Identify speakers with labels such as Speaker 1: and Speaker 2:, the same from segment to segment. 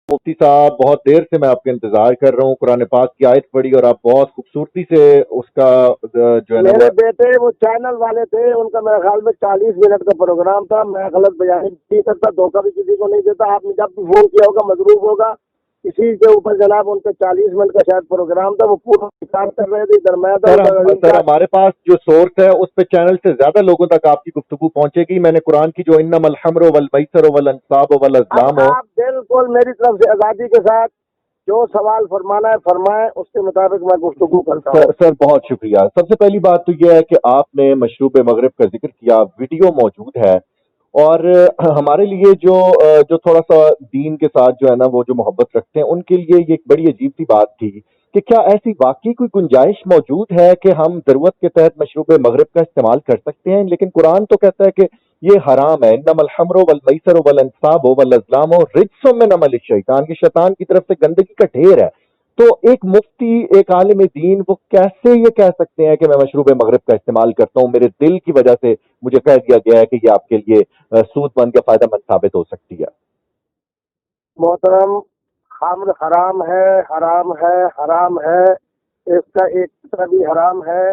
Speaker 1: मुफ्ती साहब, बहुत देर से मैं आपका इंतजार कर रहा हूँ। कुरान पाक की आयत पढ़ी और आप बहुत खूबसूरती से उसका जो है ना
Speaker 2: मेरे बेटे वो चैनल वाले थे, उनका मेरे ख्याल में 40 मिनट का प्रोग्राम था। मैं गलत बयानी नहीं करता, धोखा भी किसी को नहीं देता। आपने जब भी फोन किया होगा मजरूब होगा किसी के ऊपर, जनाब उनका 40 मिनट का शायद प्रोग्राम था, वो पूरा विचार कर रहे थे। इधर मैं था,
Speaker 1: सर हमारे पास जो सोर्स है उस पे चैनल से ज्यादा लोगों तक आपकी गुफ्तगू पहुंचेगी। मैंने कुरान की जो इन्नमल हम्र वल मैसर वल अंसाब वल अज़लाम हो,
Speaker 2: आप बिल्कुल मेरी तरफ से आज़ादी के साथ जो सवाल फरमाना है फरमाएं, उसके मुताबिक मैं गुफ्तगू करता हूँ।
Speaker 1: सर बहुत शुक्रिया। सबसे पहली बात तो यह है कि आपने मशरूब मगरिब का जिक्र किया, वीडियो मौजूद है। और हमारे लिए जो थोड़ा सा दीन के साथ जो है ना वो जो मोहब्बत रखते हैं उनके लिए ये एक बड़ी अजीब सी बात थी कि क्या ऐसी वाकई कोई गुंजाइश मौजूद है कि हम ज़रूरत के तहत मशरूब मगरिब का इस्तेमाल कर सकते हैं। लेकिन कुरान तो कहता है कि ये हराम है। इन्नमल हम्र वल मैसर वल अंसाब वल अज़लाम रिज्सुम मिन अमल शैतान, की शैतान की तरफ से गंदगी का ढेर है। तो एक मुफ्ती, एक आलिम दीन, वो कैसे ये कह सकते हैं कि मैं मशरूब मगरिब का इस्तेमाल करता हूँ, मेरे दिल की वजह से मुझे कह दिया गया है कि ये आपके लिए सूदमंद या फायदेमंद साबित हो सकती है।
Speaker 2: मोहतरम, खामर हराम है, हराम है, हराम है, इसका एक तरह भी हराम है।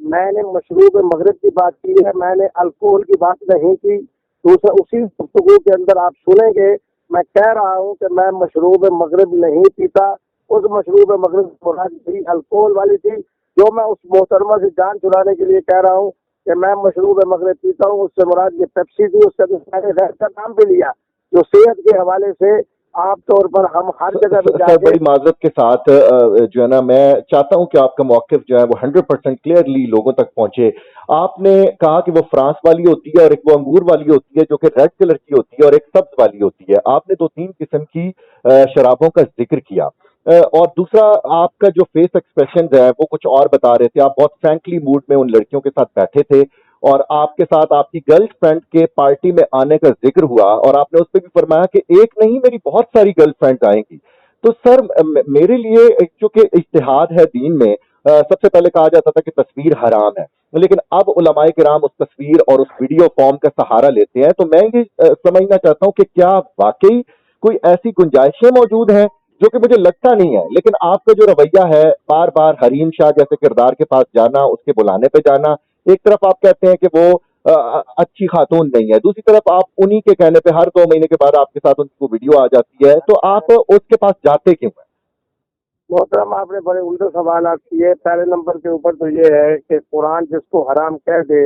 Speaker 2: मैंने मशरूब मगरिब की बात की है, मैंने अल्कोहल की बात नहीं की। दूसरा उसी गुफ्तगू के अंदर आप सुनेंगे मैं कह रहा हूँ कि मैं मशरूब मगरिब नहीं पीता। उस मशरूब मगरिब मुराद थी अल्कोहल वाली थी, जो मैं उस मोहतरमा से जान छुड़ाने के लिए कह रहा हूँ कि मैं मशरूब मगरिब पीता हूँ। उससे मुराद ये पेप्सी थी, उससे मैंने गैर का नाम भी लिया, जो सेहत के हवाले से आम तौर पर हम हर जगह पे
Speaker 1: सर
Speaker 2: जाके।
Speaker 1: बड़ी माजरत के साथ जो है ना, मैं चाहता हूं कि आपका मौक़िफ़ जो है वो 100% क्लियरली लोगों तक पहुंचे। आपने कहा कि वो फ्रांस वाली होती है और एक वो अंगूर वाली होती है जो कि रेड कलर की होती है और एक सब्ज वाली होती है। आपने दो तीन किस्म की शराबों का जिक्र किया। और दूसरा, आपका जो फेस एक्सप्रेशन है वो कुछ और बता रहे थे। आप बहुत फ्रैंकली मूड में उन लड़कियों के साथ बैठे थे और आपके साथ आपकी गर्लफ्रेंड के पार्टी में आने का जिक्र हुआ और आपने उस पर भी फरमाया कि एक नहीं मेरी बहुत सारी गर्लफ्रेंड्स आएंगी। तो सर मेरे लिए चूंकि इज्तिहाद है दीन में, सबसे पहले कहा जाता था कि तस्वीर हराम है, लेकिन अब उलमाए किराम उस तस्वीर और उस वीडियो फॉर्म का सहारा लेते हैं। तो मैं ये समझना चाहता हूं कि क्या वाकई कोई ऐसी गुंजाइशें मौजूद हैं, जो कि मुझे लगता नहीं है, लेकिन आपका जो रवैया है बार बार हरीम शाह जैसे किरदार के पास जाना, उसके बुलाने पे जाना, एक तरफ आप कहते हैं कि वो अच्छी खातून नहीं है, दूसरी तरफ आप उन्हीं के कहने पे हर 2 महीने के बाद आपके साथ उनको वीडियो आ जाती है, तो आप उसके पास जाते क्यों हैं?
Speaker 2: मोहतरम, आपने बड़े उल्टे सवाल किए। पहले नंबर के ऊपर तो ये है कि कुरान जिसको हराम कह दे,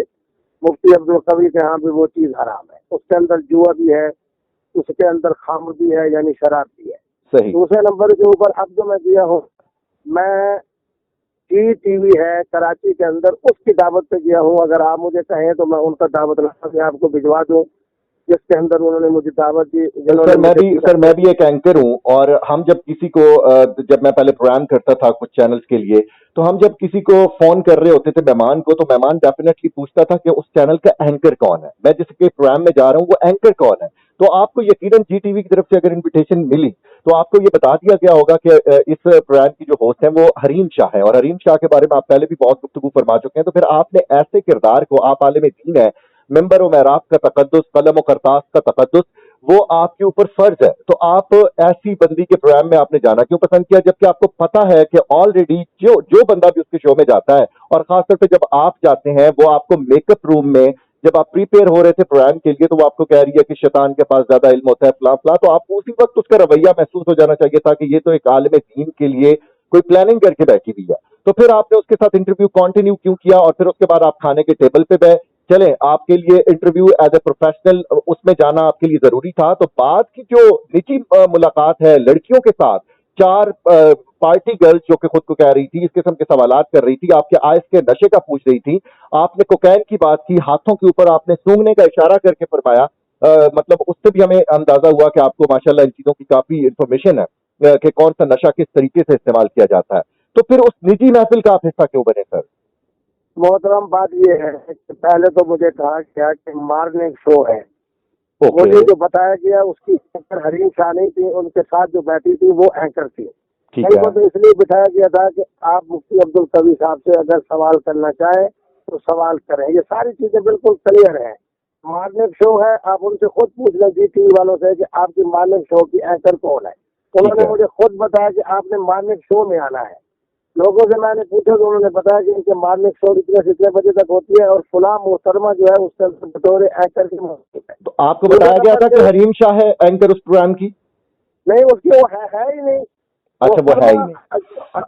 Speaker 2: मुफ्ती अब्दुल कवी के यहाँ भी वो चीज़ हराम है। उसके अंदर जुआ भी है, उसके अंदर खामर भी है, यानी शराब भी है।
Speaker 1: सही।
Speaker 2: दूसरे नंबर के ऊपर अब जो मैं दिया हूँ, मैं जी टीवी है कराची के अंदर, उसकी दावत पे गया हूँ। अगर आप मुझे कहें तो मैं उनका दावत मैं आपको भिजवा दूँ, जिसके अंदर उन्होंने मुझे दावत दी।
Speaker 1: सर मैं भी एक एंकर हूं और हम जब किसी को जब मैं पहले प्रोग्राम करता था कुछ चैनल्स के लिए, तो हम जब किसी को फोन कर रहे होते थे मेहमान को, तो मेहमान डेफिनेटली पूछता था कि उस चैनल का एंकर कौन है, मैं जिसके प्रोग्राम में जा रहा हूं वो एंकर कौन है। तो आपको यकीनन जी टीवी की तरफ से अगर इन्विटेशन मिली तो आपको ये बता दिया गया होगा कि इस प्रोग्राम की जो होस्ट है वो हरीम शाह है, और हरीम शाह के बारे में आप पहले भी बहुत गुफ्तगू फरमा चुके हैं। तो फिर आपने ऐसे किरदार को, आप आलिम दीन है, मेंबर व महराब का तकद्दुस, कलम व करतास का तकद्दुस, वो आपके ऊपर फर्ज है। तो आप ऐसी बंदी के प्रोग्राम में आपने जाना क्यों पसंद किया, जबकि आपको पता है कि ऑलरेडी जो जो बंदा भी उसके शो में जाता है, और खासतौर पे जब आप जाते हैं, वो आपको मेकअप रूम में जब आप प्रिपेयर हो रहे थे प्रोग्राम के लिए, तो वो आपको कह रही है कि शैतान के पास ज्यादा इल्म होता है, फला फला। तो आपको उसी वक्त उसका रवैया महसूस हो जाना चाहिए था कि ये तो एक आलिम दीन के लिए कोई प्लानिंग करके बैठी हुई है। तो फिर आपने उसके साथ इंटरव्यू कंटिन्यू क्यों किया, और फिर उसके बाद आप खाने के टेबल पे गए। चले, आपके लिए इंटरव्यू एज ए प्रोफेशनल उसमें जाना आपके लिए जरूरी था। तो बाद की जो निजी मुलाकात है लड़कियों के साथ, चार पार्टी गर्ल्स जो कि खुद को कह रही थी, इस किस्म के सवालात कर रही थी, आपके आयस के नशे का पूछ रही थी, आपने कोकैन की बात की, हाथों के ऊपर आपने सूंघने का इशारा करके फरमाया, मतलब उससे भी हमें अंदाजा हुआ कि आपको माशाल्लाह इन चीजों की काफी इंफॉर्मेशन है कि कौन सा नशा किस तरीके से इस्तेमाल किया जाता है। तो फिर उस निजी महफिल का आप हिस्सा क्यों बने सर?
Speaker 2: मोहतरम, बात ये है कि पहले तो मुझे कहा गया कि मॉर्निंग शो है।
Speaker 1: ओके।
Speaker 2: मुझे जो बताया गया उसकी एंकर हरीम शाह नहीं थी, उनके साथ जो बैठी थी वो एंकर थी।
Speaker 1: ठीक
Speaker 2: कई
Speaker 1: है।
Speaker 2: को तो इसलिए बिठाया गया था कि आप मुफ्ती अब्दुल कवी साहब से अगर सवाल करना चाहें तो सवाल करें। ये सारी चीजें बिल्कुल क्लियर हैं। मॉर्निंग शो है, आप उनसे खुद पूछ लें जी टीवी वालों से कि आपकी मॉर्निंग शो की एंकर कौन है। انہوں نے
Speaker 1: ہے
Speaker 2: مجھے خود بتایا کہ آپ نے مارننگ شو میں آنا ہے. لوگوں سے میں نے پوچھا تو انہوں نے بتایا کہ ان کے مارننگ شو اتنے سے اتنے بجے تک ہوتی ہے اور فلاں محترمہ جو ہے اس سے بطور اینکر کی موجود ہے.
Speaker 1: تو آپ کو بتایا گیا تھا کہ حریم شاہ ہے اینکر اس پروگرام کی؟
Speaker 2: نہیں اس کی وہ ہے ہی نہیں.
Speaker 1: اچھا وہ ہے ہی نہیں.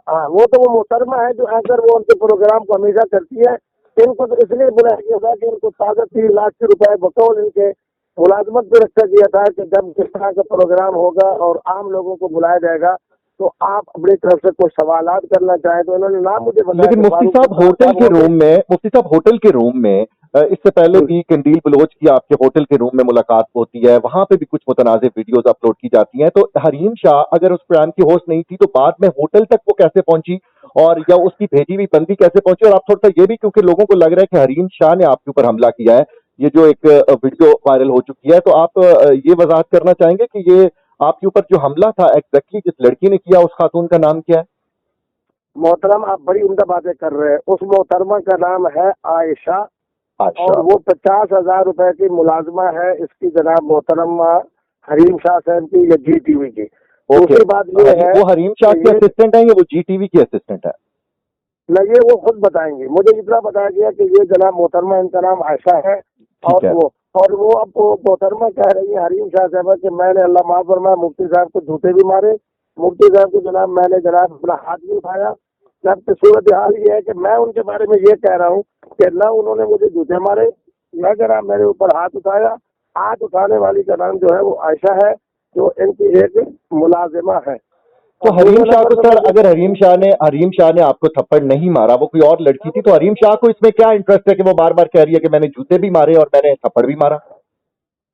Speaker 2: ہاں وہ تو وہ محترمہ ہے جو اینکر وہ ان کے پروگرام کو ہمیشہ کرتی ہے. ان کو تو اس لیے بلایا گیا تھا کہ ان کو تازہ 3 لاکھ روپے بطور ان کے ملازمت پہ رکھا گیا تھا کہ جب جس طرح کا پروگرام ہوگا اور عام لوگوں کو بلایا جائے گا تو آپ اپنی طرف سے کوئی سوالات کرنا چاہیں تو انہوں نے نام مجھے بتایا.
Speaker 1: لیکن مفتی صاحب ہوٹل کے روم میں اس سے پہلے بھی قندیل بلوچ کی آپ کے ہوٹل کے روم میں ملاقات ہوتی ہے, وہاں پہ بھی کچھ متنازع ویڈیوز اپلوڈ کی جاتی ہیں. تو حریم شاہ اگر اس پروگرام کی ہوسٹ نہیں تھی تو بعد میں ہوٹل تک وہ کیسے پہنچی اور یا اس کی بھیجی ہوئی بندی کیسے پہنچی؟ اور آپ تھوڑا سا یہ بھی, کیونکہ لوگوں کو لگ رہا ہے کہ حریم شاہ نے آپ کے اوپر حملہ کیا ہے, یہ جو ایک ویڈیو وائرل ہو چکی ہے, تو آپ یہ وضاحت کرنا چاہیں گے کہ یہ آپ کے اوپر جو حملہ تھا ایگزیکٹلی جس لڑکی نے کیا اس خاتون کا نام کیا ہے؟
Speaker 2: محترم آپ بڑی عمدہ باتیں کر رہے ہیں. اس محترمہ کا نام ہے عائشہ اور وہ 50,000 روپے کی ملازمہ ہے اس کی جناب محترمہ حریم شاہ صاحب کی یا جی ٹی وی کی. دوسری بات یہ ہے
Speaker 1: وہ حریم شاہ کی اسسٹنٹ ہے یا وہ جی ٹی وی کی اسسٹنٹ ہے؟
Speaker 2: نہ یہ وہ خود بتائیں گے. مجھے اتنا بتایا گیا کہ یہ جناب محترمہ ان کا نام عائشہ ہے اور وہ اب محترمہ کہہ رہی ہے حریم شاہ صاحب کہ میں نے اللہ معاف فرمایا مفتی صاحب کو جھوٹے بھی مارے, مفتی صاحب کو جناب میں نے جناب اپنا ہاتھ بھی اٹھایا. جب صورت حال یہ ہے کہ میں ان کے بارے میں یہ کہہ رہا ہوں کہ نہ انہوں نے مجھے جوتے مارے نہ جناب میرے اوپر ہاتھ اٹھایا. ہاتھ اٹھانے والی کا نام جو ہے وہ عائشہ ہے جو ان کی ایک ملازمہ ہے.
Speaker 1: تو حریم شاہ کو سر اگر حریم شاہ نے آپ کو تھپڑ نہیں مارا, وہ کوئی اور لڑکی تھی, تو حریم شاہ کو اس میں کیا انٹرسٹ ہے کہ وہ بار بار کہہ رہی ہے کہ میں نے جوتے بھی مارے اور میں نے تھپڑ بھی مارا؟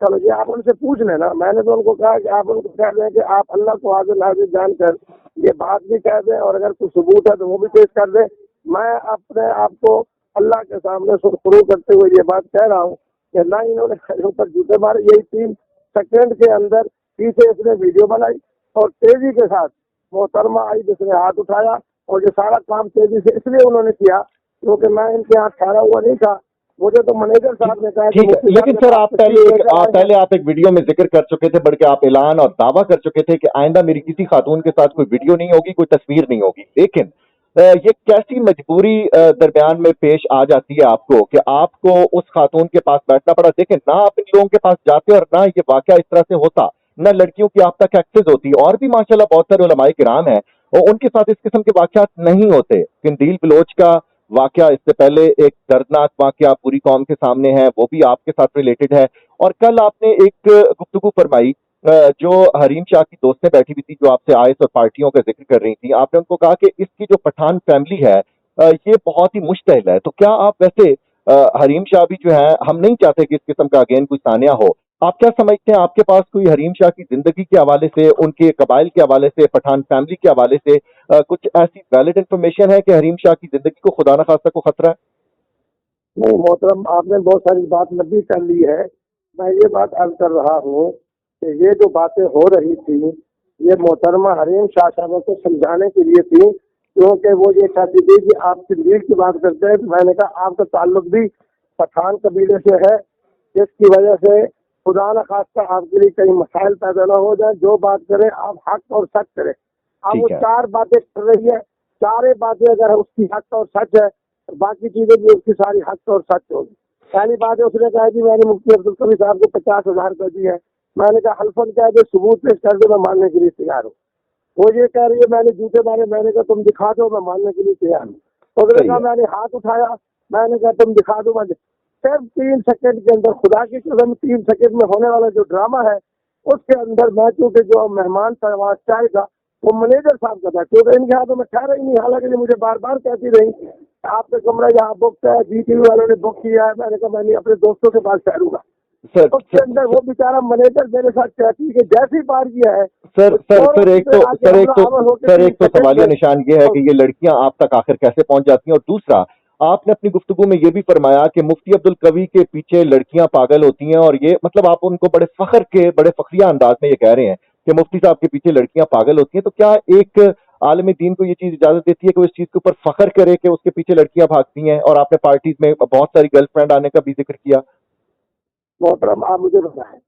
Speaker 2: چلو یہ آپ ان سے پوچھ لیں نا. میں نے تو ان کو کہا کہ آپ ان کو کہہ دیں کہ آپ اللہ کو حاضر ناظر جان کر یہ بات بھی کہہ دیں اور اگر کوئی ثبوت ہے تو وہ بھی پیش کر دیں. میں اپنے آپ کو اللہ کے سامنے سرخرو کرتے ہوئے یہ بات کہہ رہا ہوں کہ نہ انہوں نے کھڑوں پر جوتے مارے. یہی 3 سیکنڈ کے اندر پیچھے اس نے ویڈیو بنائی اور تیزی کے ساتھ محترمہ آئی جس نے ہاتھ اٹھایا اور یہ سارا کام تیزی سے اس لیے انہوں نے کیا کیونکہ میں ان کے ہاتھ ٹھہرا ہوا نہیں تھا. مجھے تو منیجر صاحب نے کہا.
Speaker 1: لیکن سر آپ پہلے آپ ایک ویڈیو میں ذکر کر چکے تھے, بلکہ آپ اعلان اور دعویٰ کر چکے تھے کہ آئندہ میری کسی خاتون کے ساتھ کوئی ویڈیو نہیں ہوگی, کوئی تصویر نہیں ہوگی. لیکن یہ کیسی مجبوری درمیان میں پیش آ جاتی ہے آپ کو کہ آپ کو اس خاتون کے پاس بیٹھنا پڑا؟ دیکھیں نہ آپ ان لوگوں کے پاس جاتے اور نہ یہ واقعہ اس طرح سے ہوتا, نہ لڑکیوں کی آپ تک ایکسس ہوتی. اور بھی ماشاءاللہ بہت سارے علماء کرام ہیں اور ان کے ساتھ اس قسم کے واقعات نہیں ہوتے. قندیل بلوچ کا واقعہ اس سے پہلے ایک دردناک واقعہ پوری قوم کے سامنے ہے, وہ بھی آپ کے ساتھ ریلیٹڈ ہے. اور کل آپ نے ایک گفتگو فرمائی جو حریم شاہ کی دوستیں بیٹھی ہوئی تھی جو آپ سے آئس اور پارٹیوں کا ذکر کر رہی تھی, آپ نے ان کو کہا کہ اس کی جو پٹھان فیملی ہے یہ بہت ہی مشتعل ہے. تو کیا آپ ویسے حریم شاہ بھی جو ہے, ہم نہیں چاہتے کہ اس قسم کا اگین کوئی سانحہ ہو, آپ کیا سمجھتے ہیں آپ کے پاس کوئی حریم شاہ کی زندگی کے حوالے سے, ان کے قبائل کے حوالے سے, پٹھان فیملی کے حوالے سے کچھ ایسی ویلڈ انفارمیشن ہے کہ حریم شاہ کی زندگی کو خدا نخواستہ کو خطرہ ہے؟
Speaker 2: نہیں محترم آپ نے بہت ساری بات لمبی کر لی ہے. میں یہ بات عرض کر رہا ہوں کہ یہ جو باتیں ہو رہی تھی یہ محترمہ حریم شاہ صاحب کو سمجھانے کے لیے تھی کیونکہ وہ یہ چاہتی تھی کہ آپ قندیل کی بات کرتے ہیں. میں نے کہا آپ کا تعلق بھی پٹھان قبیلے سے ہے جس کی وجہ سے خدا نخواستہ آپ کے لیے کئی مسائل پیدا نہ ہو جائے. جو بات کریں آپ حق اور سچ کریں. اب وہ 4 باتیں کر رہی ہے, 4 باتیں اگر اس کی حق اور سچ ہے باقی چیزیں بھی اس کی ساری حق اور سچ ہوگی. پہلی بات ہے اس نے کہا کہ میں نے مفتی عبدالقوی صاحب کو 50,000 روپے دی ہے. میں نے کہا حلفاً کہہ دے ثبوت پیش کر دے, میں ماننے کے لیے تیار ہوں. وہ یہ کہہ رہی ہے میں نے جوتے مارے. میں نے کہا تم دکھا دو, میں ماننے کے لیے تیار ہوں. اس نے کہا میں نے ہاتھ اٹھایا. میں نے کہا تم دکھا دو. میں صرف 3 سیکنڈ کے اندر خدا کی قسم 3 سیکنڈ میں ہونے والا جو ڈرامہ ہے اس کے اندر میں چونکہ جو مہمان پرواز چاہے گا وہ منیجر صاحب کا تھا کیونکہ ان کے ہاتھوں میں ٹھہرا ہی نہیں. حالانکہ یہ مجھے بار بار کہتی رہی آپ کا کمرہ یہاں بک ہے, جی ٹی وی والوں نے بک کیا ہے. میں نے کہا میں نہیں اپنے دوستوں کے پاس ٹھہروں گا. اس کے اندر وہ بیچارہ منیجر میرے ساتھ کہتی کہ جیسی بار کیا ہے
Speaker 1: سر ایک تو سوالیہ نشان یہ ہے کہ یہ لڑکیاں آپ تک آخر کیسے پہنچ جاتی ہیں, اور دوسرا آپ نے اپنی گفتگو میں یہ بھی فرمایا کہ مفتی عبدالقوی کے پیچھے لڑکیاں پاگل ہوتی ہیں, اور یہ مطلب آپ ان کو بڑے فخریہ انداز میں یہ کہہ رہے ہیں کہ مفتی صاحب کے پیچھے لڑکیاں پاگل ہوتی ہیں. تو کیا ایک عالم دین کو یہ چیز اجازت دیتی ہے کہ وہ اس چیز کے اوپر فخر کرے کہ اس کے پیچھے لڑکیاں بھاگتی ہیں؟ اور آپ نے پارٹیز میں بہت ساری گرل فرینڈ آنے کا بھی ذکر کیا.
Speaker 2: محترم آپ مجھے بتائیں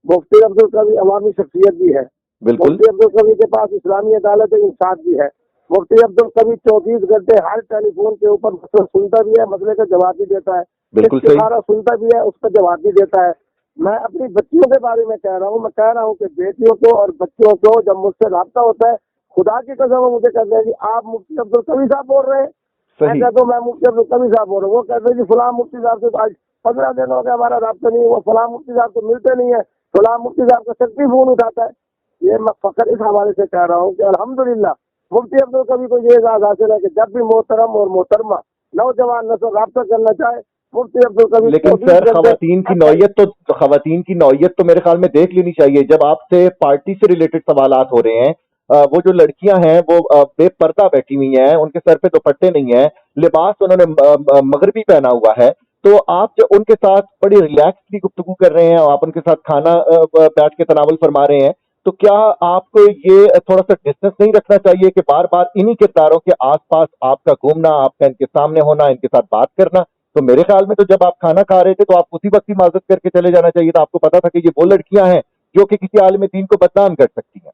Speaker 2: مفتی عبدالقوی عوامی شخصیت بھی ہے,
Speaker 1: बिल्कुल
Speaker 2: मुफ्ती अब्दुल कवी के पास इस्लामी अदालत इंसाफ भी है। मुफ्ती अब्दुल कवी 24 घंटे हर टेलीफोन के ऊपर मसला सुनता भी है, मसले का जवाब भी देता है,
Speaker 1: बिल्कुल सही।
Speaker 2: इस्तिखारा सुनता भी है, उसका जवाब भी देता है। मैं अपनी बच्चियों के बारे में कह रहा हूँ, मैं कह रहा हूँ कि बेटियों को और बच्चों को जब मुझसे राब्ता होता है, खुदा की कसम है मुझे कहते हैं कि आप मुफ्ती अब्दुल कवी साहब बोल रहे हैं। मैं
Speaker 1: सही।
Speaker 2: कहता हूँ मैं मुफ्ती अब्दुल कवी साहब बोल रहा हूँ। वो कहते हैं कि फलां मुफ्ती साहब से तो आज 15 दिन हो गया हमारा राब्ता नहीं हुआ, फलां मुफ्ती साहब तो मिलते नहीं है, फलां मुफ्ती साहब का शक्ति फोन उठाता है। ये मैं फखर इस हवाले से कह रहा हूँ कि अल्हम्दुलिल्लाह मुफ्ती अब्दुल कवी को ये एजाज़ हासिल है कि जब भी मोहतरम और मोहतरमा नौजवान नस्ल राब्ता करना चाहे, मुफ्ती अब्दुल कवी
Speaker 1: लेकिन सर खवातीन की नौयत तो मेरे ख्याल में देख लेनी चाहिए। जब आपसे पार्टी से रिलेटेड सवालात हो रहे हैं, वो जो लड़कियां हैं वो बेपर्दा बैठी हुई हैं, उनके सर पे दुपट्टे नहीं है, लिबास उन्होंने मगरबी पहना हुआ है, तो आप जो उनके साथ बड़ी रिलैक्सली गुफ्तगू कर रहे हैं और आप उनके साथ खाना बैठ के तनावल फरमा रहे हैं, तो क्या आपको ये थोड़ा सा डिस्टेंस नहीं रखना चाहिए कि बार बार इन्हीं किरदारों के आसपास आपका घूमना, आपका इनके सामने होना, इनके साथ बात करना? तो मेरे ख्याल में तो जब आप खाना खा रहे थे तो आप उसी वक्त ही माजरत करके चले जाना चाहिए था। आपको पता था कि ये वो लड़कियां हैं जो कि किसी आलिम दीन को बदनाम कर सकती हैं।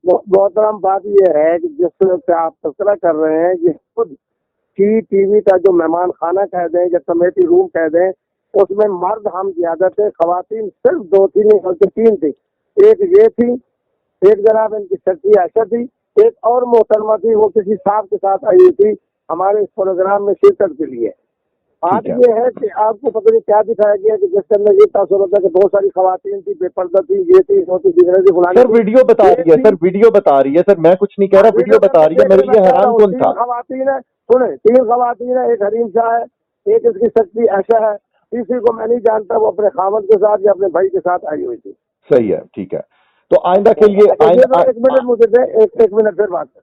Speaker 2: मोहतरम बात ये है कि जिस तरह से आप तस्करा कर रहे हैं, ये खुद टीवी का जो मेहमान खाना कह दें या कमेटी रूम कह दें, उसमें मर्द हम ज्यादा थे, खवातीन सिर्फ 2 थी, नहीं बल्कि 3 थी। एक ये थी, एक जनाब इनकी शक्ति आयशा थी, एक और मोहतरमा थी, वो किसी साहब के साथ आई हुई थी हमारे इस प्रोग्राम में शिरकत के लिए। आज ये है कि आपको पता नहीं क्या दिखाया गया कि जिसके अंदर ये तासुर होता है कि बहुत सारी खवातीन थी, बेपर्दा थी, ये थी, वो थी, दिखने से फलानी
Speaker 1: सर वीडियो बता रही है, सर वीडियो बता रही है, सर मैं कुछ नहीं कह रहा, वीडियो बता रही है। मेरे लिए हैरान कौन था?
Speaker 2: 3 खवातीन है, सुने, 3 खवातीन है, एक हरीम शाह है, एक इसकी शक्ति आयशा है, तीसरी को मैं नहीं जानता, वो अपने खामद के साथ या अपने भाई के साथ आई हुई थी।
Speaker 1: सही है, ठीक है। तो आइंदा के लिए
Speaker 2: एक मिनट मुझे दे, एक मिनट फिर बात कर।